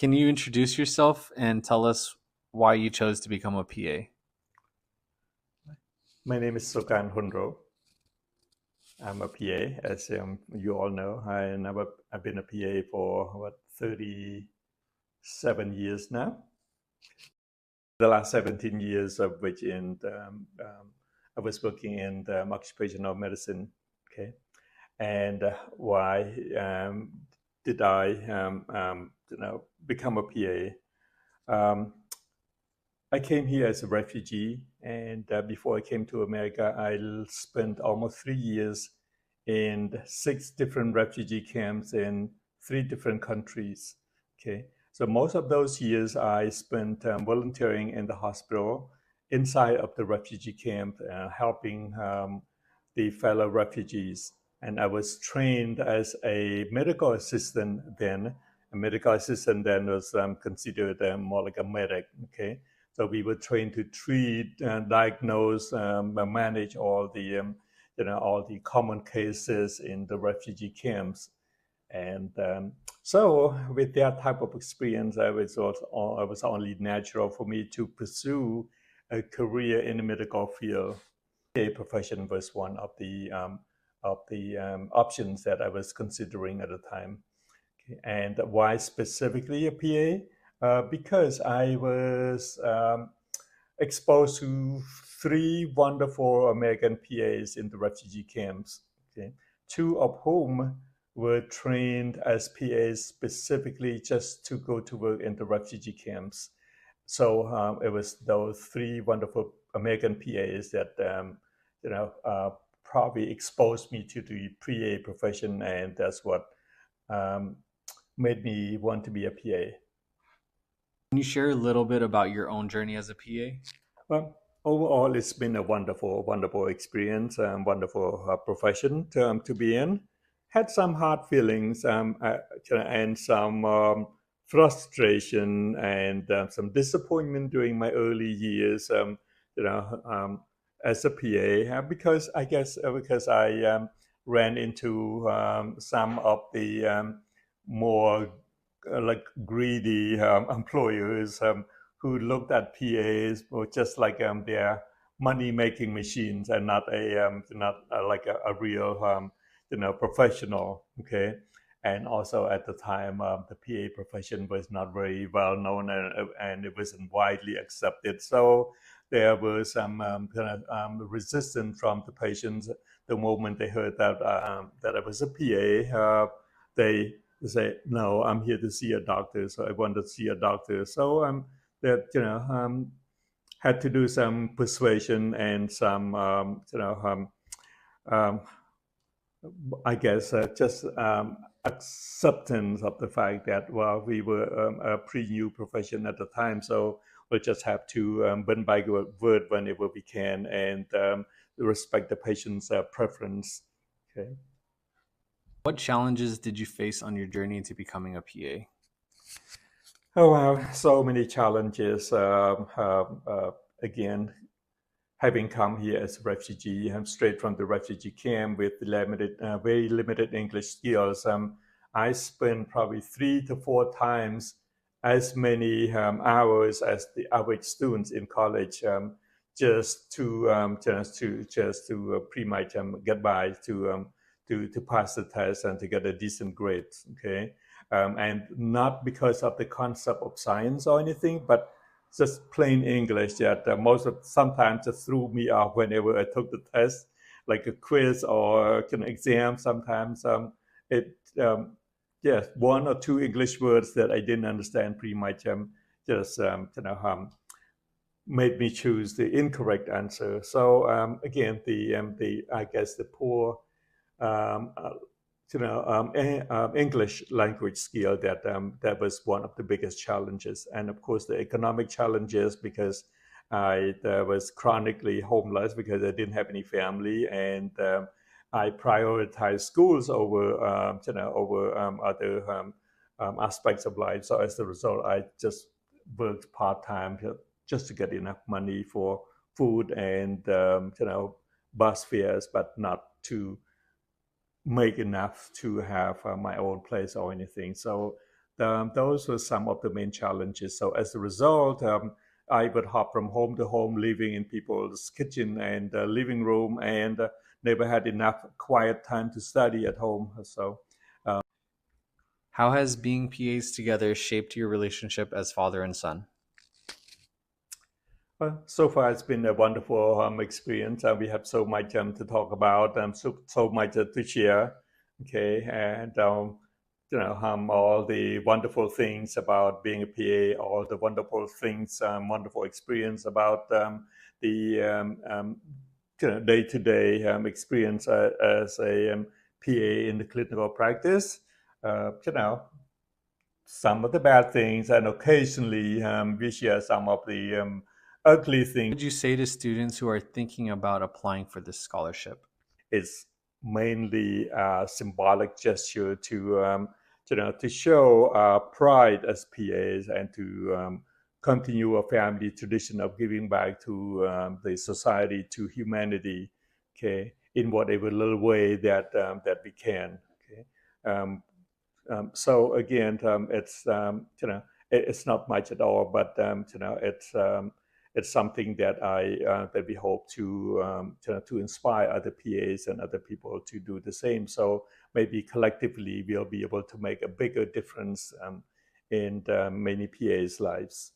Can you introduce yourself and tell us why you chose to become a PA? My name is Sokan Hunro. I'm a PA, as you all know. I've been a PA for 37 years now. The last 17 years of which I was working in occupational medicine. Okay, and why did I become a PA? I came here as a refugee, and before I came to America, I spent almost 3 years in 6 different refugee camps in 3 different countries. Okay, so most of those years I spent volunteering in the hospital inside of the refugee camp, helping the fellow refugees. And I was trained as a medical assistant then. A medical assistant then was considered more like a medic. Okay, so we were trained to treat, diagnose, manage all the common cases in the refugee camps. And so with that type of experience, it was only natural for me to pursue a career in the medical field. PA profession was one of the options that I was considering at the time. Okay. And why specifically a PA? Because I was exposed to 3 wonderful American PAs in the refugee camps, okay, 2 of whom were trained as PAs specifically just to go to work in the refugee camps. So it was those 3 wonderful American PAs that probably exposed me to the PA profession, and that's what um, made me want to be a PA. Can you share a little bit about your own journey as a PA? Well, overall, it's been a wonderful experience, wonderful profession to be in. Had some hard feelings and some frustration and some disappointment during my early years, you know, um, as a PA, because I guess because I ran into some of the more like greedy employers who looked at PAs were just like their money making machines and not like a real professional. Okay, and also at the time the PA profession was not very well known, and it wasn't widely accepted. So there was some kind of resistance from the patients the moment they heard that I was a PA. They say, "No, I'm here to see a doctor, so I want to see a doctor." So that had to do some persuasion and some um, I guess just acceptance of the fact that well we were a pre-new profession at the time, so we'll just have to bend by word whenever we can and respect the patient's preference. Okay. What challenges did you face on your journey into becoming a PA? Oh wow, so many challenges. Again, having come here as a refugee, I'm straight from the refugee camp with very limited English skills. I spent probably 3 to 4 times as many hours as the average students in college, just to pretty much get by to pass the test and to get a decent grade. Okay, and not because of the concept of science or anything, but just plain English that sometimes just threw me off whenever I took the test, like a quiz or an exam. Sometimes it yes, 1 or 2 English words that I didn't understand pretty much just made me choose the incorrect answer. So again, the I guess the poor um, uh, English language skill that was one of the biggest challenges, and of course the economic challenges because I was chronically homeless because I didn't have any family, and I prioritized schools over other aspects of life. So as a result, I just worked part time just to get enough money for food and bus fares, but not to make enough to have my own place or anything. So those were some of the main challenges. So as a result, I would hop from home to home, living in people's kitchen and living room, and never had enough quiet time to study at home. So How has being PAs together shaped your relationship as father and son? so far, it's been a wonderful experience. We have so much to talk about, so much to share. Okay, and all the wonderful things about being a PA, all the wonderful things, wonderful experience about the day-to-day experience as a PA in the clinical practice. You know, some of the bad things, and occasionally we share some of the ugly things. What would you say to students who are thinking about applying for this scholarship? It's mainly a symbolic gesture to show pride as PAs and to continue a family tradition of giving back to the society, to humanity, okay, in whatever little way that we can. Okay, so again, it's not much at all, but it's something that that we hope to inspire other PAs and other people to do the same. So maybe collectively we'll be able to make a bigger difference in many PAs' lives.